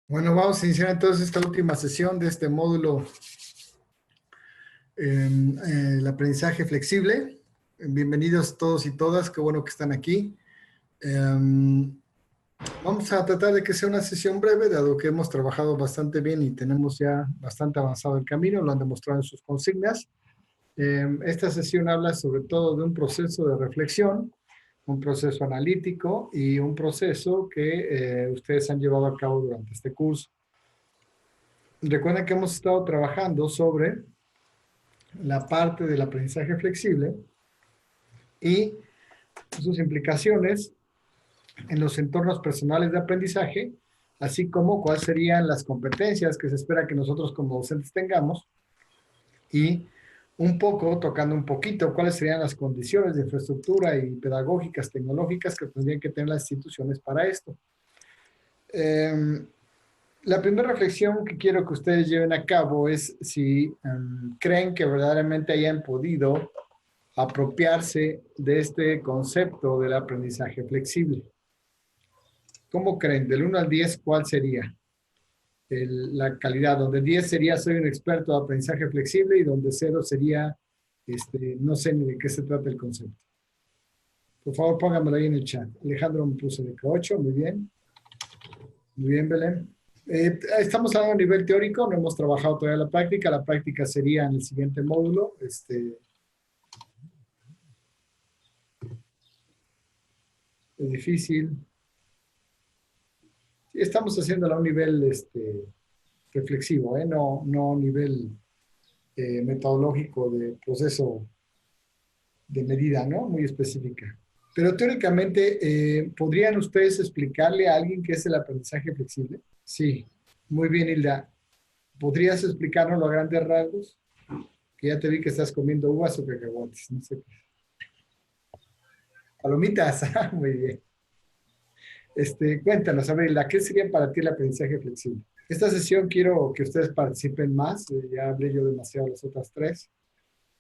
Bueno, vamos a iniciar entonces esta última sesión de este módulo, el aprendizaje flexible. Bienvenidos todos y todas, qué bueno que están aquí. Vamos a tratar de que sea una sesión breve, dado que hemos trabajado bastante bien y tenemos ya bastante avanzado el camino, lo han demostrado en sus consignas. Esta sesión habla sobre todo de un proceso de reflexión, un proceso analítico y un proceso que ustedes han llevado a cabo durante este curso. Recuerden que hemos estado trabajando sobre la parte del aprendizaje flexible y sus implicaciones en los entornos personales de aprendizaje, así como cuáles serían las competencias que se espera que nosotros como docentes tengamos y un poco, tocando un poquito, cuáles serían las condiciones de infraestructura y pedagógicas, tecnológicas que tendrían que tener las instituciones para esto. La primera reflexión que quiero que ustedes lleven a cabo es si creen que verdaderamente hayan podido apropiarse de este concepto del aprendizaje flexible. ¿Cómo creen? Del 1 al 10, ¿cuál sería la calidad? Donde 10 sería soy un experto de aprendizaje flexible y donde 0 sería no sé ni de qué se trata el concepto. Por favor, pónganmelo ahí en el chat. Alejandro me puso de 8, muy bien. Muy bien, Belén. Estamos hablando a nivel teórico, no hemos trabajado todavía la práctica sería en el siguiente módulo. Es difícil. Sí, estamos haciéndolo a un nivel reflexivo, no a un nivel metodológico de proceso de medida, ¿no? Muy específica. Pero teóricamente, ¿podrían ustedes explicarle a alguien qué es el aprendizaje flexible? Sí, muy bien, Hilda. ¿Podrías explicárnoslo a grandes rasgos? Que ya te vi que estás comiendo uvas o cacahuates, no sé. Palomitas, muy bien. Cuéntanos, a ver, ¿qué sería para ti el aprendizaje flexible? Esta sesión quiero que ustedes participen más, ya hablé yo demasiado de las otras tres.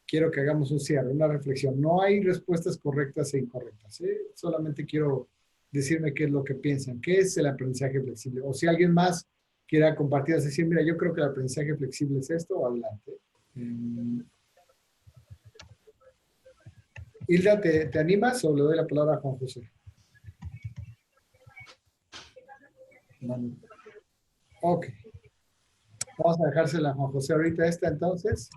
Quiero que hagamos un cierre, una reflexión. No hay respuestas correctas e incorrectas, ¿eh? Solamente quiero decirme qué es lo que piensan, qué es el aprendizaje flexible. O si alguien más quiera compartir, decir, mira, yo creo que el aprendizaje flexible es esto, adelante. Hilda, ¿te animas o le doy la palabra a Juan José? No. Ok. Vamos a dejársela a Juan José ahorita entonces.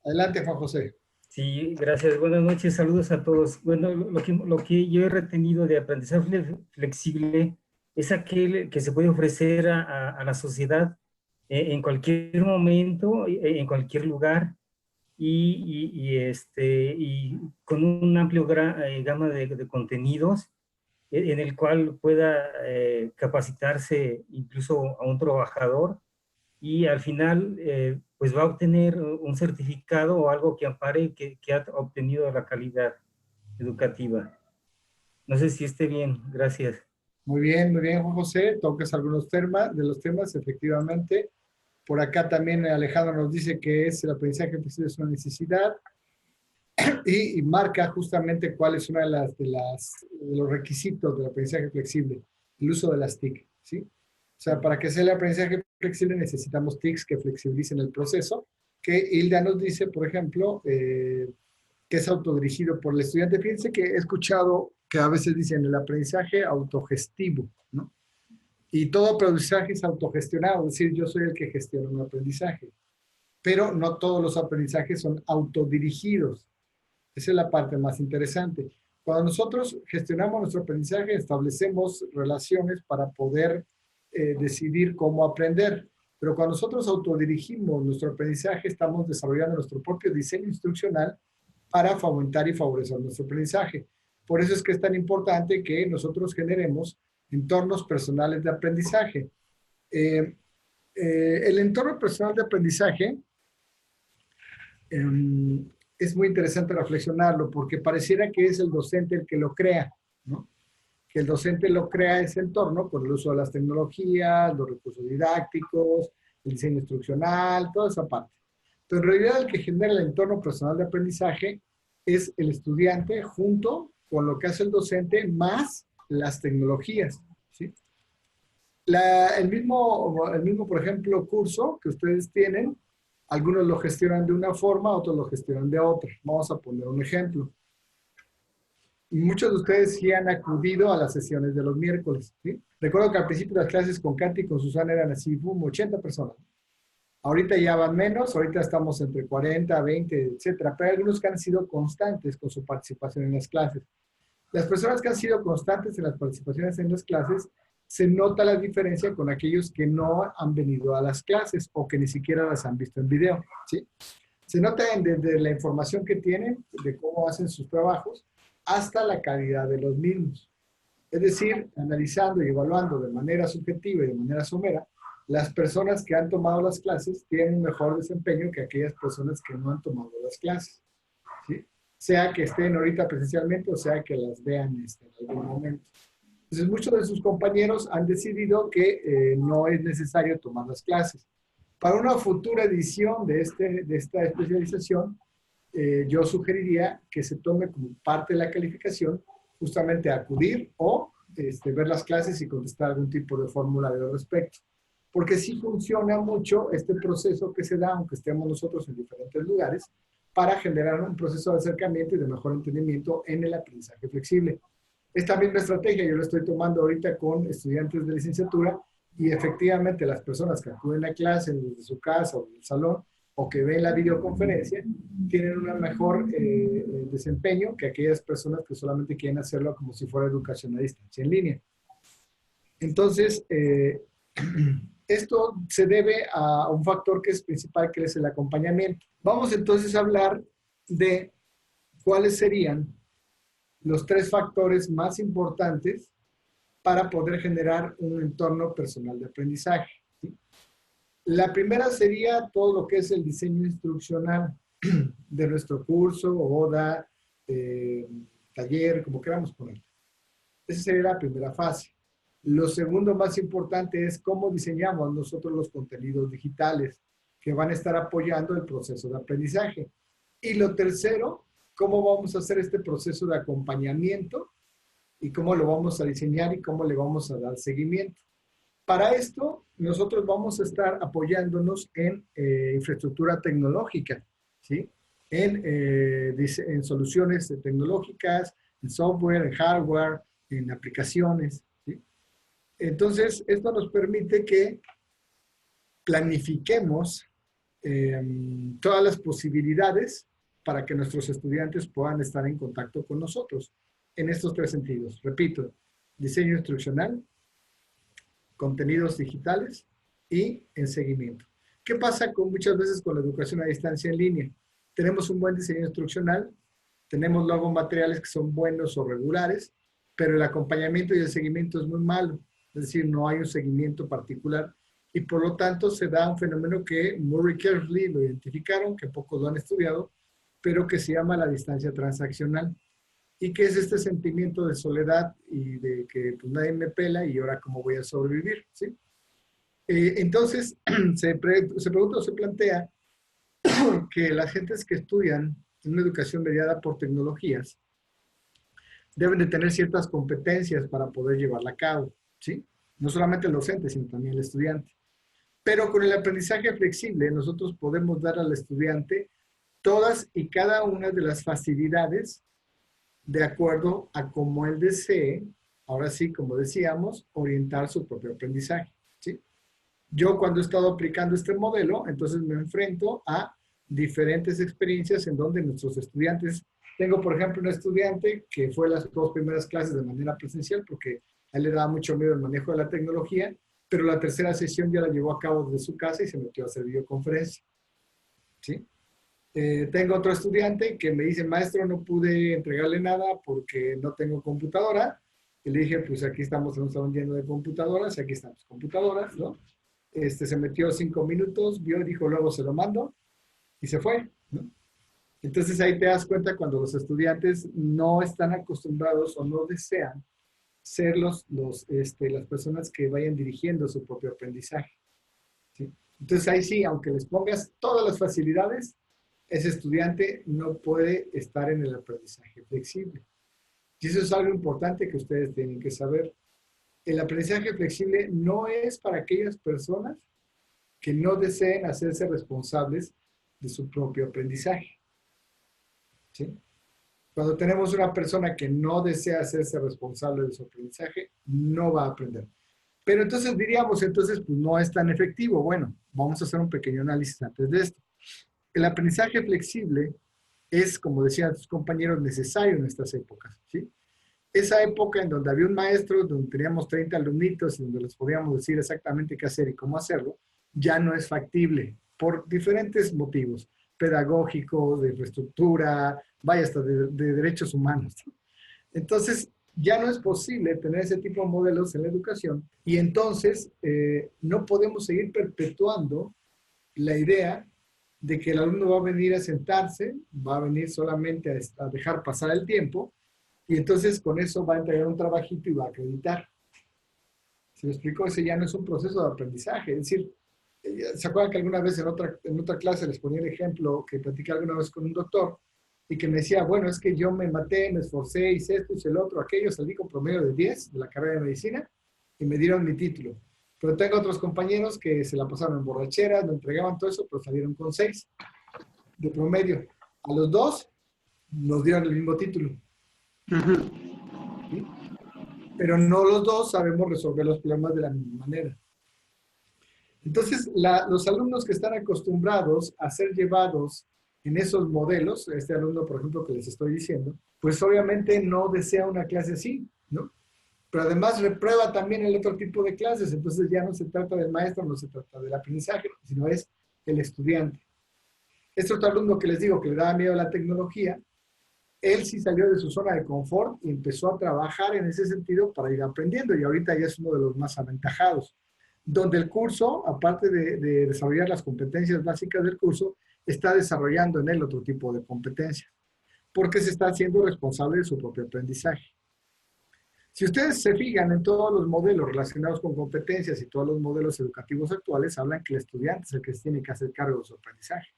Adelante, Juan José. Sí, gracias. Buenas noches, saludos a todos. Bueno, lo que yo he retenido de aprendizaje flexible es aquel que se puede ofrecer a la sociedad en cualquier momento, en cualquier lugar y con un amplio gama de contenidos en el cual pueda capacitarse incluso a un trabajador y al final pues va a obtener un certificado o algo que ampare que ha obtenido la calidad educativa. No sé si esté bien, gracias. Muy bien, Juan José. Tocas algunos temas, de los temas, efectivamente. Por acá también Alejandro nos dice que es el aprendizaje flexible es una necesidad y marca justamente cuál es una de los requisitos del aprendizaje flexible, el uso de las TIC, ¿sí? O sea, para que sea el aprendizaje flexible necesitamos TICs que flexibilicen el proceso, que Hilda nos dice, por ejemplo, que es autodirigido por el estudiante. Fíjense que he escuchado que a veces dicen el aprendizaje autogestivo, ¿no? Y todo aprendizaje es autogestionado, es decir, yo soy el que gestiona un aprendizaje, pero no todos los aprendizajes son autodirigidos. Esa es la parte más interesante. Cuando nosotros gestionamos nuestro aprendizaje, establecemos relaciones para poder decidir cómo aprender. Pero cuando nosotros autodirigimos nuestro aprendizaje, estamos desarrollando nuestro propio diseño instruccional para fomentar y favorecer nuestro aprendizaje. Por eso es que es tan importante que nosotros generemos entornos personales de aprendizaje. El entorno personal de aprendizaje es muy interesante reflexionarlo porque pareciera que es el docente el que lo crea, ¿no? Que el docente lo crea ese entorno por el uso de las tecnologías, los recursos didácticos, el diseño instruccional, toda esa parte. Pero en realidad el que genera el entorno personal de aprendizaje es el estudiante junto con lo que hace el docente más las tecnologías, ¿sí? el mismo, por ejemplo, curso que ustedes tienen, algunos lo gestionan de una forma, otros lo gestionan de otra. Vamos a poner un ejemplo. Muchos de ustedes sí han acudido a las sesiones de los miércoles, ¿sí? Recuerdo que al principio de las clases con Katy y con Susana eran así, 80 personas. Ahorita ya van menos, ahorita estamos entre 40, 20, etcétera, pero hay algunos que han sido constantes con su participación en las clases. Las personas que han sido constantes en las participaciones en las clases, se nota la diferencia con aquellos que no han venido a las clases o que ni siquiera las han visto en video, ¿sí? Se nota desde la información que tienen, de cómo hacen sus trabajos, hasta la calidad de los mismos. Es decir, analizando y evaluando de manera subjetiva y de manera somera, las personas que han tomado las clases tienen un mejor desempeño que aquellas personas que no han tomado las clases, ¿sí? Sea que estén ahorita presencialmente o sea que las vean en algún momento. Entonces, muchos de sus compañeros han decidido que no es necesario tomar las clases. Para una futura edición de esta especialización, yo sugeriría que se tome como parte de la calificación justamente acudir o ver las clases y contestar algún tipo de formulario al respecto. Porque sí funciona mucho este proceso que se da, aunque estemos nosotros en diferentes lugares, para generar un proceso de acercamiento y de mejor entendimiento en el aprendizaje flexible. Esta misma estrategia yo la estoy tomando ahorita con estudiantes de licenciatura y efectivamente las personas que acuden a clase desde su casa o del salón o que ven la videoconferencia tienen un mejor desempeño que aquellas personas que solamente quieren hacerlo como si fuera educación a distancia en línea. Entonces, esto se debe a un factor que es principal, que es el acompañamiento. Vamos entonces a hablar de cuáles serían los 3 factores más importantes para poder generar un entorno personal de aprendizaje, ¿sí? La primera sería todo lo que es el diseño instruccional de nuestro curso, ODA, taller, como queramos ponerlo. Esa sería la primera fase. Lo segundo más importante es cómo diseñamos nosotros los contenidos digitales que van a estar apoyando el proceso de aprendizaje. Y lo tercero, cómo vamos a hacer este proceso de acompañamiento y cómo lo vamos a diseñar y cómo le vamos a dar seguimiento. Para esto, nosotros vamos a estar apoyándonos en infraestructura tecnológica, ¿sí? En soluciones tecnológicas, en software, en hardware, en aplicaciones, ¿sí? Entonces, esto nos permite que planifiquemos todas las posibilidades para que nuestros estudiantes puedan estar en contacto con nosotros en estos 3 sentidos. Repito, diseño instruccional, contenidos digitales y en seguimiento. ¿Qué pasa muchas veces con la educación a distancia en línea? Tenemos un buen diseño instruccional, tenemos luego materiales que son buenos o regulares, pero el acompañamiento y el seguimiento es muy malo, es decir, no hay un seguimiento particular y por lo tanto se da un fenómeno que Murray Kersley lo identificaron, que pocos lo han estudiado, pero que se llama la distancia transaccional. ¿Y qué es este sentimiento de soledad y de que pues, nadie me pela y ahora cómo voy a sobrevivir? ¿Sí? Entonces, se pregunta o se plantea que las gentes que estudian en una educación mediada por tecnologías deben de tener ciertas competencias para poder llevarla a cabo, ¿sí? No solamente el docente, sino también el estudiante. Pero con el aprendizaje flexible, nosotros podemos dar al estudiante todas y cada una de las facilidades de acuerdo a cómo él desee, ahora sí, como decíamos, orientar su propio aprendizaje, ¿sí? Yo cuando he estado aplicando este modelo, entonces me enfrento a diferentes experiencias en donde nuestros estudiantes, tengo por ejemplo un estudiante que fue las 2 primeras clases de manera presencial porque a él le daba mucho miedo el manejo de la tecnología, pero la tercera sesión ya la llevó a cabo desde su casa y se metió a hacer videoconferencia, ¿sí? Tengo otro estudiante que me dice, maestro, no pude entregarle nada porque no tengo computadora. Y le dije, pues aquí estamos en un salón lleno de computadoras, aquí están las computadoras, ¿no? Se metió 5 minutos, vio, dijo, luego se lo mando y se fue, ¿no? Entonces ahí te das cuenta cuando los estudiantes no están acostumbrados o no desean ser las personas que vayan dirigiendo su propio aprendizaje, ¿sí? Entonces ahí sí, aunque les pongas todas las facilidades, ese estudiante no puede estar en el aprendizaje flexible. Y eso es algo importante que ustedes tienen que saber. el aprendizaje flexible no es para aquellas personas que no deseen hacerse responsables de su propio aprendizaje. ¿Sí? Cuando tenemos una persona que no desea hacerse responsable de su aprendizaje, no va a aprender. Pero entonces diríamos, entonces, pues no es tan efectivo. Bueno, vamos a hacer un pequeño análisis antes de esto. El aprendizaje flexible es, como decían tus compañeros, necesario en estas épocas, ¿sí? Esa época en donde había un maestro, donde teníamos 30 alumnitos y donde les podíamos decir exactamente qué hacer y cómo hacerlo, ya no es factible por diferentes motivos, pedagógicos, de infraestructura, vaya, hasta de derechos humanos. Entonces, ya no es posible tener ese tipo de modelos en la educación y entonces no podemos seguir perpetuando la idea de que el alumno va a venir a sentarse, va a venir solamente a dejar pasar el tiempo y entonces con eso va a entregar un trabajito y va a acreditar. ¿Se me explicó? Ese ya no es un proceso de aprendizaje. Es decir, ¿se acuerdan que alguna vez en otra clase les ponía el ejemplo que platicé alguna vez con un doctor y que me decía, bueno, es que yo me maté, me esforcé, hice esto, hice el otro, aquello, salí con promedio de 10 de la carrera de medicina y me dieron mi título. Pero tengo otros compañeros que se la pasaron en borracheras, me entregaban todo eso, pero salieron con 6 de promedio. A los dos nos dieron el mismo título. ¿Sí? Pero no los dos sabemos resolver los problemas de la misma manera. Entonces, los alumnos que están acostumbrados a ser llevados en esos modelos, este alumno, por ejemplo, que les estoy diciendo, pues obviamente no desea una clase así, ¿no? Pero además reprueba también el otro tipo de clases, entonces ya no se trata del maestro, no se trata del aprendizaje, sino es el estudiante. Este otro alumno que les digo que le daba miedo a la tecnología, él sí salió de su zona de confort y empezó a trabajar en ese sentido para ir aprendiendo y ahorita ya es uno de los más aventajados, donde el curso, aparte de desarrollar las competencias básicas del curso, está desarrollando en él otro tipo de competencias, porque se está haciendo responsable de su propio aprendizaje. Si ustedes se fijan en todos los modelos relacionados con competencias y todos los modelos educativos actuales, hablan que el estudiante es el que tiene que hacer cargo de su aprendizaje.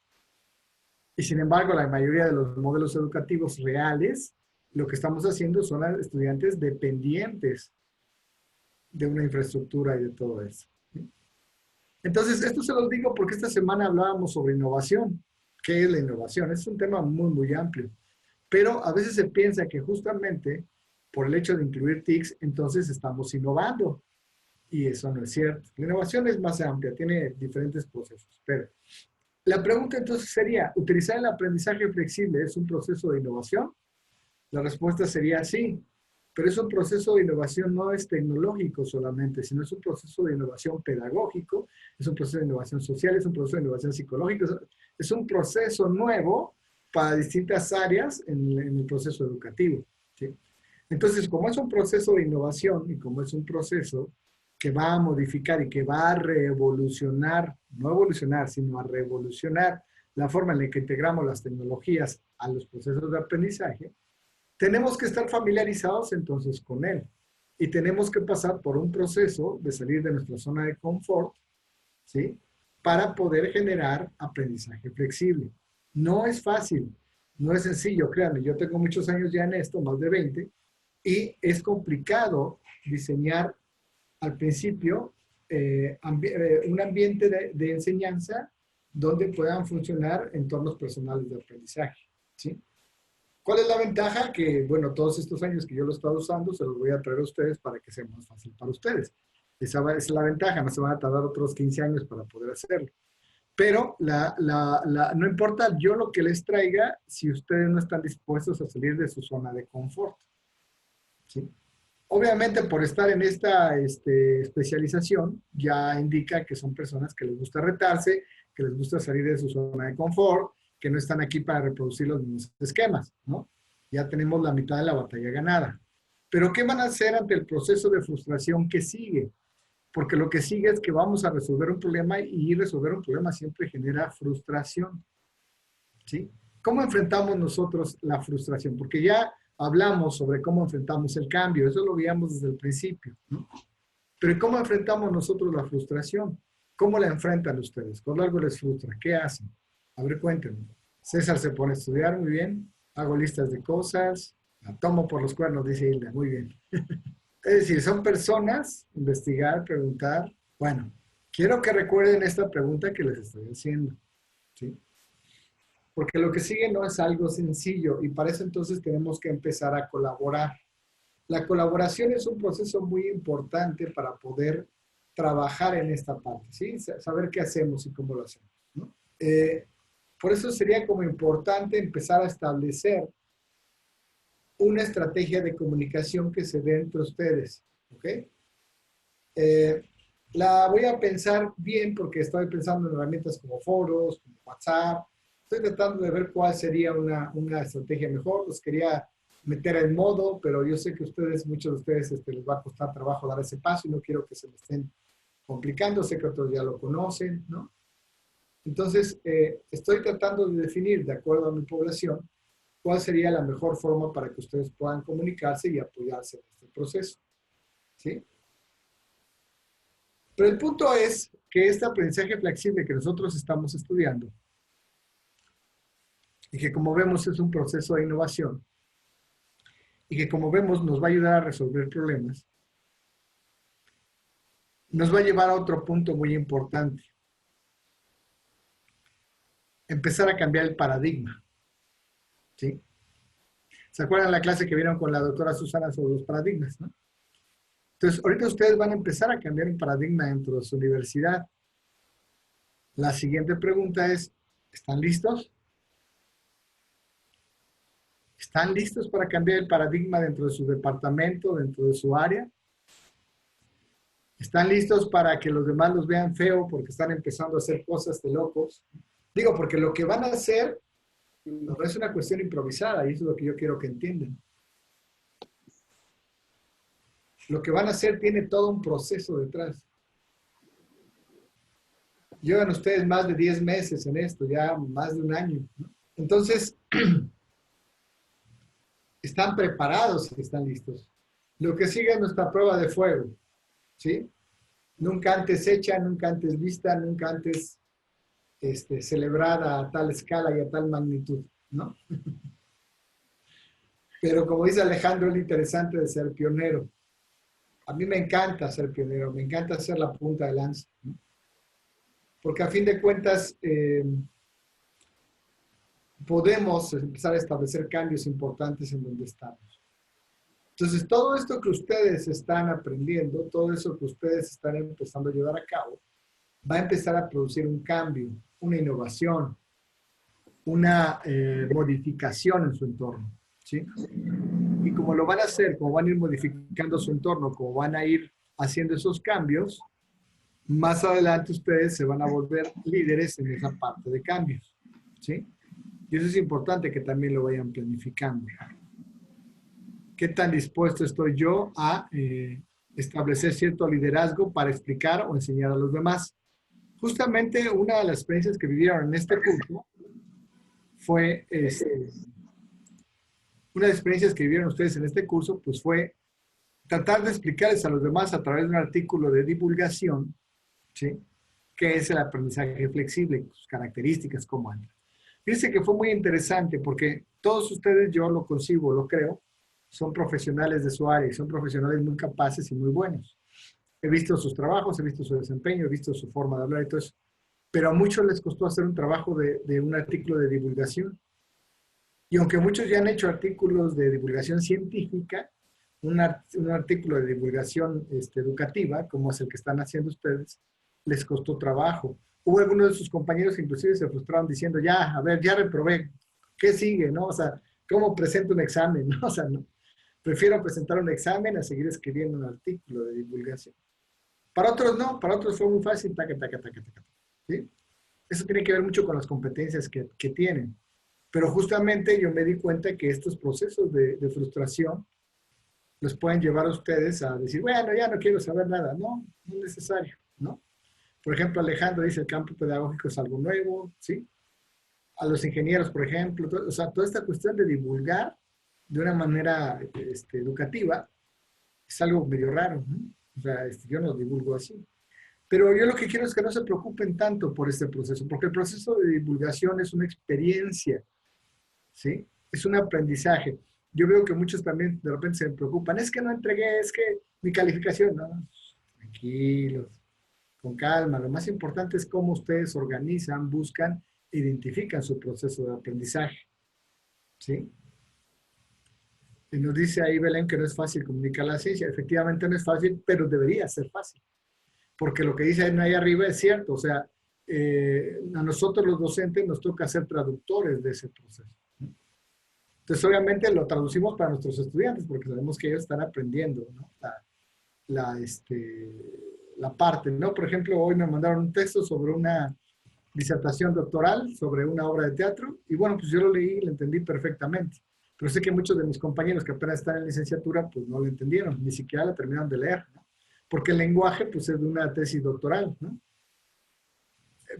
Y sin embargo, la mayoría de los modelos educativos reales, lo que estamos haciendo son a estudiantes dependientes de una infraestructura y de todo eso. Entonces, esto se los digo porque esta semana hablábamos sobre innovación. ¿Qué es la innovación? Es un tema muy, muy amplio. Pero a veces se piensa que justamente por el hecho de incluir TICs, entonces estamos innovando. Y eso no es cierto. La innovación es más amplia, tiene diferentes procesos. Pero la pregunta entonces sería, ¿utilizar el aprendizaje flexible es un proceso de innovación? La respuesta sería sí, pero es un proceso de innovación no es tecnológico solamente, sino es un proceso de innovación pedagógico, es un proceso de innovación social, es un proceso de innovación psicológica, es un proceso nuevo para distintas áreas en el proceso educativo. ¿Sí? Entonces, como es un proceso de innovación y como es un proceso que va a modificar y que va a revolucionar, no evolucionar, sino a revolucionar la forma en la que integramos las tecnologías a los procesos de aprendizaje, tenemos que estar familiarizados entonces con él y tenemos que pasar por un proceso de salir de nuestra zona de confort, ¿sí? Para poder generar aprendizaje flexible. No es fácil, no es sencillo, créanme, yo tengo muchos años ya en esto, más de 20, y es complicado diseñar al principio un ambiente de enseñanza donde puedan funcionar entornos personales de aprendizaje, ¿sí? ¿Cuál es la ventaja? Que, bueno, todos estos años que yo lo he estado usando, se los voy a traer a ustedes para que sea más fácil para ustedes. Esa es la ventaja, no se van a tardar otros 15 años para poder hacerlo. Pero no importa yo lo que les traiga si ustedes no están dispuestos a salir de su zona de confort, ¿sí? Obviamente, por estar en esta especialización, ya indica que son personas que les gusta retarse, que les gusta salir de su zona de confort, que no están aquí para reproducir los mismos esquemas, ¿no? Ya tenemos la mitad de la batalla ganada. Pero, ¿qué van a hacer ante el proceso de frustración que sigue? Porque lo que sigue es que vamos a resolver un problema y resolver un problema siempre genera frustración, ¿sí? ¿Cómo enfrentamos nosotros la frustración? Porque ya hablamos sobre cómo enfrentamos el cambio, eso lo veíamos desde el principio, ¿no? Pero ¿cómo enfrentamos nosotros la frustración? ¿Cómo la enfrentan ustedes? Cuando algo les frustra, ¿qué hacen? A ver, cuéntenme. César se pone a estudiar, muy bien. Hago listas de cosas. La tomo por los cuernos, dice Hilda, muy bien. Es decir, son personas, investigar, preguntar. Bueno, quiero que recuerden esta pregunta que les estoy haciendo, ¿sí? Porque lo que sigue no es algo sencillo y para eso entonces tenemos que empezar a colaborar. La colaboración es un proceso muy importante para poder trabajar en esta parte, ¿sí? Saber qué hacemos y cómo lo hacemos, ¿no? Por eso sería como importante empezar a establecer una estrategia de comunicación que se dé entre ustedes, ¿ok? La voy a pensar bien porque estoy pensando en herramientas como foros, como WhatsApp. Estoy tratando de ver cuál sería una estrategia mejor. Los quería meter en modo, pero yo sé que ustedes, muchos de ustedes les va a costar trabajo dar ese paso y no quiero que se me estén complicando. Sé que otros ya lo conocen, ¿no? Entonces, estoy tratando de definir, de acuerdo a mi población, cuál sería la mejor forma para que ustedes puedan comunicarse y apoyarse en este proceso, ¿sí? Pero el punto es que este aprendizaje flexible que nosotros estamos estudiando y que como vemos es un proceso de innovación y que como vemos nos va a ayudar a resolver problemas, nos va a llevar a otro punto muy importante. Empezar a cambiar el paradigma, ¿sí? ¿Se acuerdan la clase que vieron con la doctora Susana sobre los paradigmas, no? Entonces, ahorita ustedes van a empezar a cambiar un paradigma dentro de su universidad. La siguiente pregunta es, ¿están listos? ¿Están listos para cambiar el paradigma dentro de su departamento, dentro de su área? ¿Están listos para que los demás los vean feo porque están empezando a hacer cosas de locos? Digo, porque lo que van a hacer no es una cuestión improvisada y eso es lo que yo quiero que entiendan. Lo que van a hacer tiene todo un proceso detrás. Llevan ustedes más de 10 meses en esto, ya más de un año, ¿no? Entonces, están preparados y están listos. Lo que sigue es nuestra prueba de fuego, ¿sí? Nunca antes hecha, nunca antes vista, nunca antes celebrada a tal escala y a tal magnitud, ¿no? Pero como dice Alejandro, es lo interesante de ser pionero. A mí me encanta ser pionero, me encanta ser la punta de lanza, ¿no? Porque a fin de cuentas podemos empezar a establecer cambios importantes en donde estamos. Entonces, todo esto que ustedes están aprendiendo, todo eso que ustedes están empezando a llevar a cabo, va a empezar a producir un cambio, una innovación, una modificación en su entorno, ¿sí? Y como lo van a hacer, como van a ir modificando su entorno, como van a ir haciendo esos cambios, más adelante ustedes se van a volver líderes en esa parte de cambios, ¿sí? Y eso es importante que también lo vayan planificando. ¿Qué tan dispuesto estoy yo a establecer cierto liderazgo para explicar o enseñar a los demás? Justamente una de las experiencias que vivieron en este curso fue, una de las experiencias que vivieron ustedes en este curso, pues fue tratar de explicarles a los demás a través de un artículo de divulgación, ¿sí? ¿Qué es el aprendizaje flexible? Sus características, cómo anda. Fíjense que fue muy interesante porque todos ustedes, yo lo concibo, lo creo, son profesionales de su área y son profesionales muy capaces y muy buenos. He visto sus trabajos, he visto su desempeño, he visto su forma de hablar y todo eso. Pero a muchos les costó hacer un trabajo de un artículo de divulgación. Y aunque muchos ya han hecho artículos de divulgación científica, un artículo de divulgación educativa, como es el que están haciendo ustedes, les costó trabajo. Hubo algunos de sus compañeros que inclusive se frustraron diciendo, ya, a ver, ya reprobé, ¿qué sigue? ¿No? O sea, ¿cómo presento un examen? ¿No? O sea, no. Prefiero presentar un examen a seguir escribiendo un artículo de divulgación. Para otros no, para otros fue muy fácil, taca, taca, taca, taca, ¿sí? Eso tiene que ver mucho con las competencias que tienen. Pero justamente yo me di cuenta que estos procesos de frustración los pueden llevar a ustedes a decir, bueno, ya no quiero saber nada. No, no es necesario, ¿no? Por ejemplo, Alejandro dice el campo pedagógico es algo nuevo, ¿sí? A los ingenieros, por ejemplo, o sea, toda esta cuestión de divulgar de una manera educativa es algo medio raro, ¿no? O sea, yo no divulgo así. Pero yo lo que quiero es que no se preocupen tanto por este proceso, porque el proceso de divulgación es una experiencia, ¿sí? Es un aprendizaje. Yo veo que muchos también de repente se preocupan, es que no entregué, es que mi calificación, ¿no? Tranquilos, con calma. Lo más importante es cómo ustedes organizan, buscan, identifican su proceso de aprendizaje, ¿sí? Y nos dice ahí Belén que no es fácil comunicar la ciencia. Efectivamente no es fácil, pero debería ser fácil. Porque lo que dice ahí arriba es cierto. O sea, a nosotros los docentes nos toca ser traductores de ese proceso. Entonces, obviamente lo traducimos para nuestros estudiantes porque sabemos que ellos están aprendiendo, ¿no? La parte, ¿no? Por ejemplo, hoy me mandaron un texto sobre una disertación doctoral, sobre una obra de teatro, y bueno, pues yo lo leí y lo entendí perfectamente. Pero sé que muchos de mis compañeros que apenas están en licenciatura, pues no lo entendieron, ni siquiera la terminaron de leer, ¿no? Porque el lenguaje, pues es de una tesis doctoral, ¿no?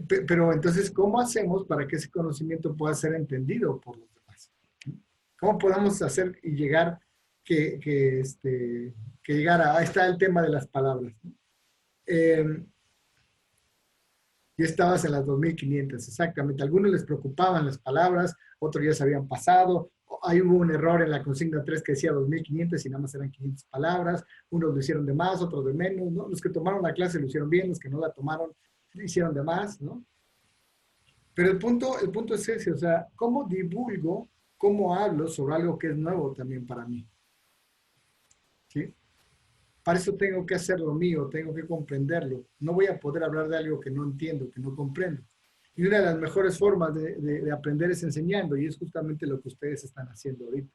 Pero entonces, ¿cómo hacemos para que ese conocimiento pueda ser entendido por los demás? ¿Cómo podemos hacer y llegar que llegara? Ahí está el tema de las palabras, ¿no? Ya estabas en las 2500, exactamente. A algunos les preocupaban las palabras, otros ya se habían pasado. Ahí hubo un error en la consigna 3 que decía 2500 y nada más eran 500 palabras. Unos lo hicieron de más, otros de menos, ¿no? Los que tomaron la clase lo hicieron bien, los que no la tomaron lo hicieron de más, ¿no? Pero el punto es ese, o sea, ¿cómo divulgo, cómo hablo sobre algo que es nuevo también para mí? ¿Sí? Para eso tengo que hacer lo mío, tengo que comprenderlo. No voy a poder hablar de algo que no entiendo, que no comprendo. Y una de las mejores formas de aprender es enseñando, y es justamente lo que ustedes están haciendo ahorita.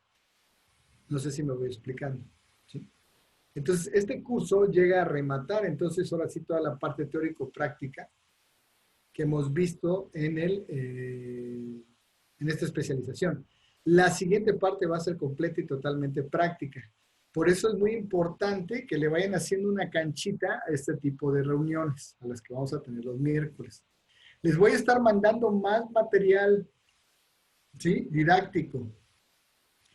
No sé si me voy explicando, ¿sí? Entonces, este curso llega a rematar, entonces, ahora sí, toda la parte teórico-práctica que hemos visto en esta especialización. La siguiente parte va a ser completa y totalmente práctica. Por eso es muy importante que le vayan haciendo una canchita a este tipo de reuniones, a las que vamos a tener los miércoles. Les voy a estar mandando más material, ¿sí? Didáctico.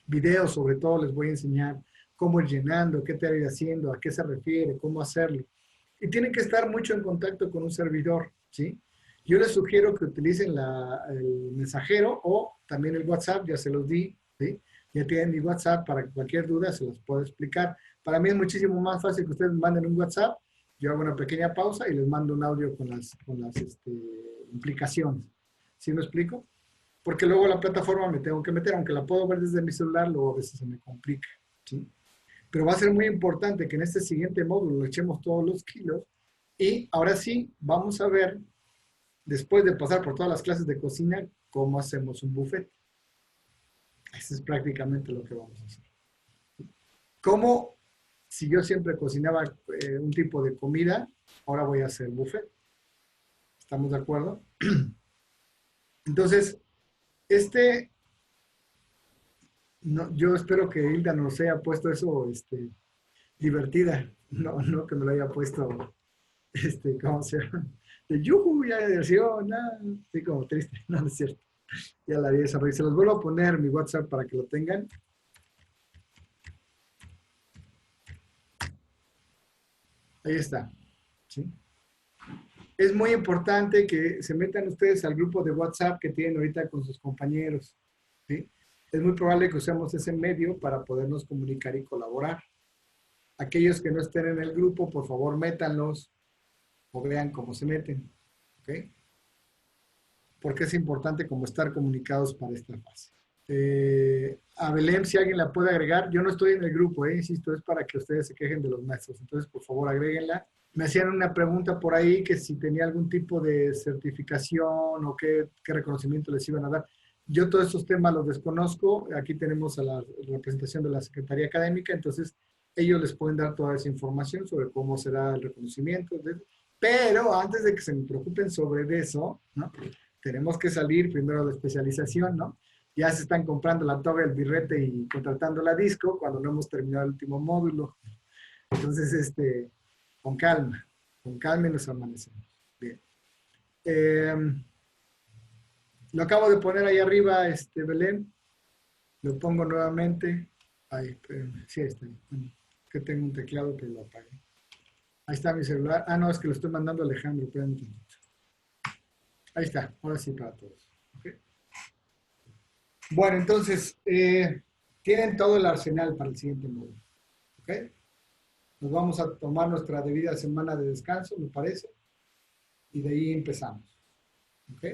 Videos, sobre todo, les voy a enseñar cómo ir llenando, qué te ir haciendo, a qué se refiere, cómo hacerlo. Y tienen que estar mucho en contacto con un servidor, ¿sí? Yo les sugiero que utilicen el mensajero o también el WhatsApp, ya se los di, ¿sí? Ya tienen mi WhatsApp para cualquier duda, se los puedo explicar. Para mí es muchísimo más fácil que ustedes me manden un WhatsApp, yo hago una pequeña pausa y les mando un audio con las implicaciones. ¿Sí me explico? Porque luego la plataforma me tengo que meter, aunque la puedo ver desde mi celular, luego a veces se me complica, ¿sí? Pero va a ser muy importante que en este siguiente módulo le echemos todos los kilos y ahora sí vamos a ver, después de pasar por todas las clases de cocina, cómo hacemos un buffet. Eso es prácticamente lo que vamos a hacer. Cómo, si yo siempre cocinaba un tipo de comida, ahora voy a hacer buffet. ¿Estamos de acuerdo? Entonces, no, yo espero que Hilda nos haya puesto eso divertida, no que me lo haya puesto, ¿cómo se llama? De yuju, ya de diversión, así como triste, no es cierto. Ya la había desarrollado. Se los vuelvo a poner mi WhatsApp para que lo tengan. Ahí está, ¿sí? Es muy importante que se metan ustedes al grupo de WhatsApp que tienen ahorita con sus compañeros, ¿sí? Es muy probable que usemos ese medio para podernos comunicar y colaborar. Aquellos que no estén en el grupo, por favor, métanlos o vean cómo se meten, ¿ok? Porque es importante como estar comunicados para esta fase. A Belén, si alguien la puede agregar, yo no estoy en el grupo, insisto, es para que ustedes se quejen de los maestros, entonces por favor agréguenla. Me hacían una pregunta por ahí que si tenía algún tipo de certificación o qué reconocimiento les iban a dar. Yo todos estos temas los desconozco, aquí tenemos a la representación de la Secretaría Académica, entonces ellos les pueden dar toda esa información sobre cómo será el reconocimiento, pero antes de que se me preocupen sobre eso, ¿no? Tenemos que salir primero de la especialización, ¿no? Ya se están comprando la toga, el birrete y contratando la disco cuando no hemos terminado el último módulo. Entonces, con calma y nos amanecemos. Bien. Lo acabo de poner ahí arriba, Belén. Lo pongo nuevamente. Ahí, espérenme. Sí, ahí está. Bueno, que tengo un teclado que lo apague. Ahí está mi celular. Ah, no, es que lo estoy mandando a Alejandro. Espérenme. Ahí está, ahora sí para todos. ¿Okay? Bueno, entonces, tienen todo el arsenal para el siguiente módulo. ¿Ok? Nos vamos a tomar nuestra debida semana de descanso, me parece, y de ahí empezamos. ¿Ok?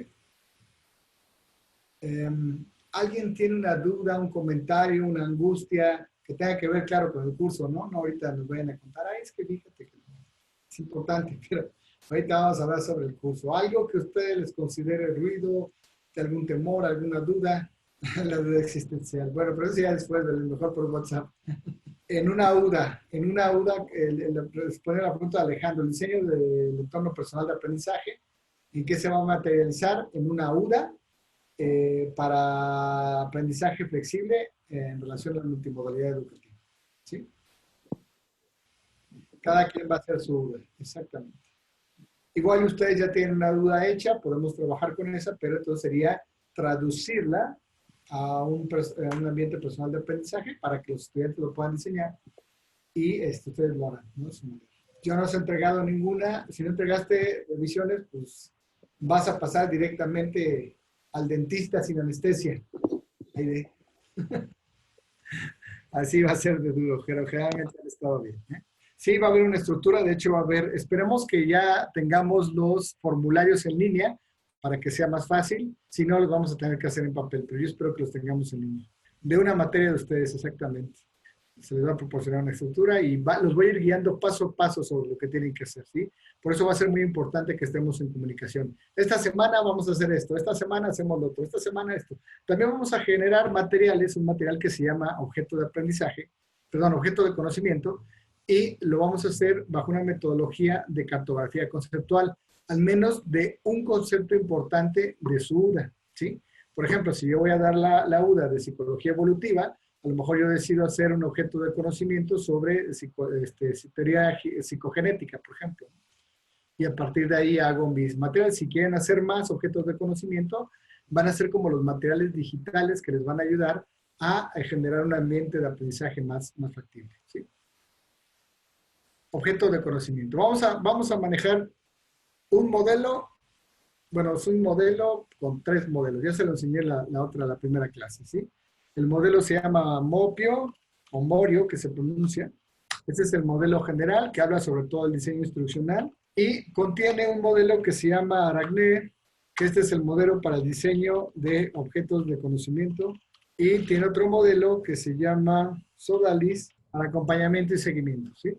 ¿Alguien tiene una duda, un comentario, una angustia que tenga que ver, claro, con el curso, ¿no? No ahorita nos vayan a contar, ay, es que fíjate que es importante, pero ahorita vamos a hablar sobre el curso. Algo que ustedes les considere ruido, algún temor, alguna duda, la duda existencial. Bueno, pero eso ya después, mejor por WhatsApp. En una UDA, respondiendo a la pregunta de Alejandro, el diseño del entorno personal de aprendizaje, ¿en qué se va a materializar? En una UDA para aprendizaje flexible en relación a la multimodalidad educativa. ¿Sí? Cada quien va a hacer su UDA, exactamente. Igual ustedes ya tienen una duda hecha, podemos trabajar con esa, pero entonces sería traducirla a un ambiente personal de aprendizaje para que los estudiantes lo puedan diseñar y ustedes lo harán, ¿no? Yo no os he entregado ninguna. Si no entregaste revisiones, pues vas a pasar directamente al dentista sin anestesia. Así va a ser de duro, pero generalmente han estado bien. Sí, va a haber una estructura, de hecho va a haber, esperemos que ya tengamos los formularios en línea para que sea más fácil, si no los vamos a tener que hacer en papel, pero yo espero que los tengamos en línea. De una materia de ustedes, exactamente. Se les va a proporcionar una estructura y los voy a ir guiando paso a paso sobre lo que tienen que hacer, ¿sí? Por eso va a ser muy importante que estemos en comunicación. Esta semana vamos a hacer esto, esta semana hacemos lo otro, esta semana esto. También vamos a generar materiales, un material que se llama objeto de aprendizaje, perdón, objeto de conocimiento, y lo vamos a hacer bajo una metodología de cartografía conceptual, al menos de un concepto importante de su UDA, ¿sí? Por ejemplo, si yo voy a dar la UDA de psicología evolutiva, a lo mejor yo decido hacer un objeto de conocimiento sobre teoría psicogenética, por ejemplo. Y a partir de ahí hago mis materiales. Si quieren hacer más objetos de conocimiento, van a ser como los materiales digitales que les van a ayudar a generar un ambiente de aprendizaje más factible, ¿sí? Objeto de conocimiento. Vamos a manejar un modelo. Bueno, es un modelo con 3 modelos. Ya se lo enseñé la primera clase, ¿sí? El modelo se llama Mopio, o Morio, que se pronuncia. Este es el modelo general, que habla sobre todo el diseño instruccional. Y contiene un modelo que se llama Aracne, que este es el modelo para el diseño de objetos de conocimiento. Y tiene otro modelo que se llama Sodalis, para acompañamiento y seguimiento, ¿sí?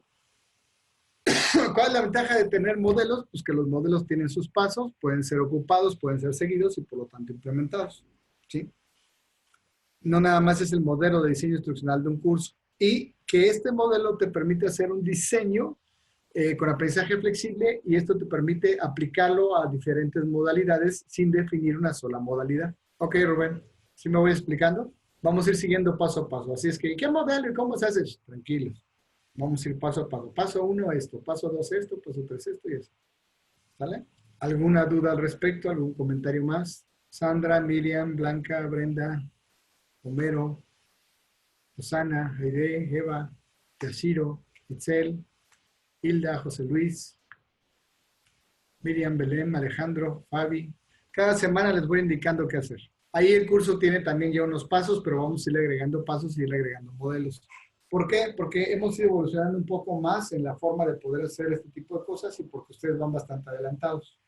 ¿Cuál es la ventaja de tener modelos? Pues que los modelos tienen sus pasos, pueden ser ocupados, pueden ser seguidos y por lo tanto implementados, ¿sí? No nada más es el modelo de diseño instruccional de un curso. Y que este modelo te permite hacer un diseño con aprendizaje flexible y esto te permite aplicarlo a diferentes modalidades sin definir una sola modalidad. Ok, Rubén, ¿sí me voy explicando? Vamos a ir siguiendo paso a paso. Así es que, ¿qué modelo y cómo se hace? Tranquilos. Vamos a ir paso a paso. Paso 1 esto, paso 2 esto, paso 3 esto y eso. ¿Sale? ¿Alguna duda al respecto? ¿Algún comentario más? Sandra, Miriam, Blanca, Brenda, Homero, Susana, Aide, Eva, Yashiro, Itzel, Hilda, José Luis, Miriam, Belén, Alejandro, Fabi. Cada semana les voy indicando qué hacer. Ahí el curso tiene también ya unos pasos, pero vamos a ir agregando pasos y ir agregando modelos. ¿Por qué? Porque hemos ido evolucionando un poco más en la forma de poder hacer este tipo de cosas y porque ustedes van bastante adelantados.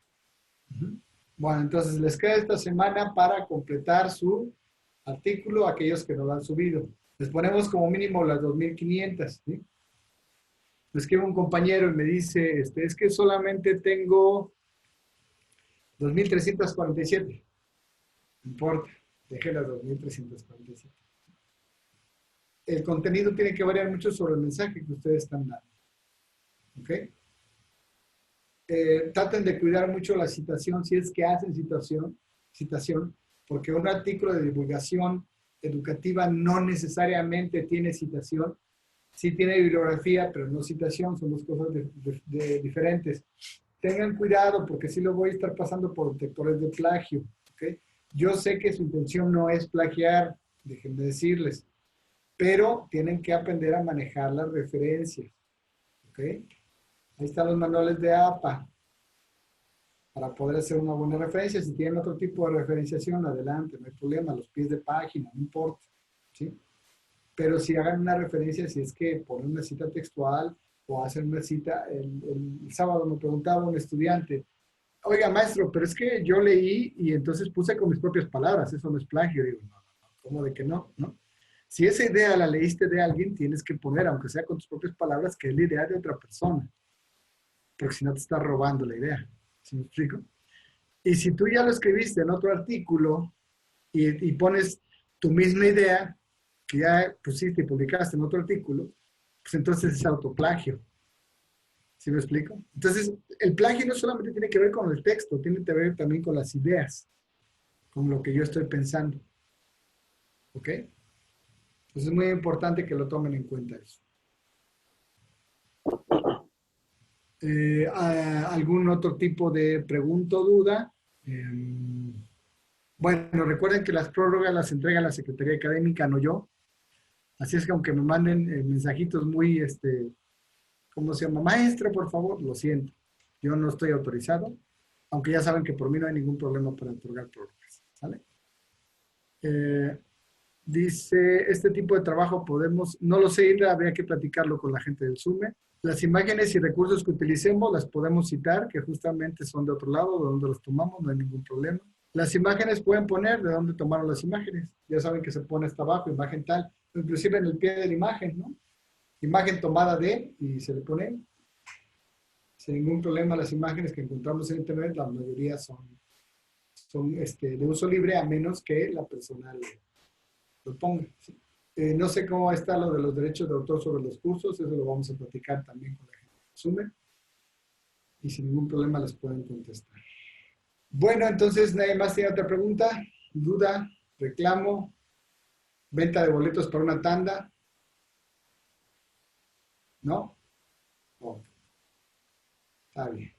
Bueno, entonces les queda esta semana para completar su artículo, aquellos que no lo han subido. Les ponemos como mínimo las 2.500, ¿sí? Me escribe un compañero y me dice, es que solamente tengo 2.347. No importa, deje las 2.347. El contenido tiene que variar mucho sobre el mensaje que ustedes están dando. ¿Ok? Traten de cuidar mucho la citación si es que hacen citación, porque un artículo de divulgación educativa no necesariamente tiene citación. Sí tiene bibliografía, pero no citación, son dos cosas diferentes. Tengan cuidado porque sí lo voy a estar pasando por detectores de plagio. ¿Okay? Yo sé que su intención no es plagiar, déjenme decirles, pero tienen que aprender a manejar las referencias. ¿Okay? Ahí están los manuales de APA para poder hacer una buena referencia. Si tienen otro tipo de referenciación, adelante, no hay problema, los pies de página, no importa. ¿Sí? Pero si hagan una referencia, si es que ponen una cita textual o hacer una cita. El sábado me preguntaba un estudiante, oiga, maestro, pero es que yo leí y entonces puse con mis propias palabras, eso no es plagio. Digo, no, ¿cómo de que no? ¿No? Si esa idea la leíste de alguien, tienes que poner, aunque sea con tus propias palabras, que es la idea de otra persona, porque si no te estás robando la idea. ¿Sí me explico? Y si tú ya lo escribiste en otro artículo y pones tu misma idea, que ya pusiste y publicaste en otro artículo, pues entonces es autoplagio. ¿Sí me explico? Entonces, el plagio no solamente tiene que ver con el texto, tiene que ver también con las ideas, con lo que yo estoy pensando. ¿Ok? Entonces es muy importante que lo tomen en cuenta eso. ¿Algún otro tipo de pregunta o duda? Bueno, recuerden que las prórrogas las entrega la Secretaría Académica, no yo. Así es que aunque me manden mensajitos muy, ¿cómo se llama? Maestra, por favor, lo siento. Yo no estoy autorizado, aunque ya saben que por mí no hay ningún problema para otorgar prórrogas. ¿Sale? Dice, este tipo de trabajo podemos, no lo sé, Hilda, habría que platicarlo con la gente del SUME. Las imágenes y recursos que utilicemos las podemos citar, que justamente son de otro lado, de donde los tomamos, no hay ningún problema. Las imágenes pueden poner de dónde tomaron las imágenes. Ya saben que se pone hasta abajo, imagen tal, inclusive en el pie de la imagen, ¿no? Imagen tomada de, y se le pone sin ningún problema. Las imágenes que encontramos en internet, la mayoría son de uso libre, a menos que la persona lo ponga. ¿Sí? No sé cómo está lo de los derechos de autor sobre los cursos, eso lo vamos a platicar también con la gente que asume, y sin ningún problema les pueden contestar. Bueno, entonces, ¿nadie más tiene otra pregunta? ¿Duda? ¿Reclamo? ¿Venta de boletos para una tanda? ¿No? Oh, está bien.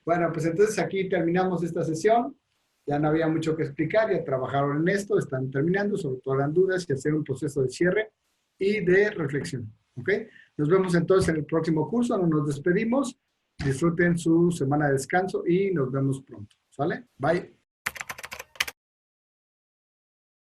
Bueno, pues entonces aquí terminamos esta sesión. Ya no había mucho que explicar, ya trabajaron en esto, están terminando, sobre todo eran dudas y hacer un proceso de cierre y de reflexión. ¿Ok? Nos vemos entonces en el próximo curso, nos despedimos, disfruten su semana de descanso y nos vemos pronto. ¿Sale? Bye.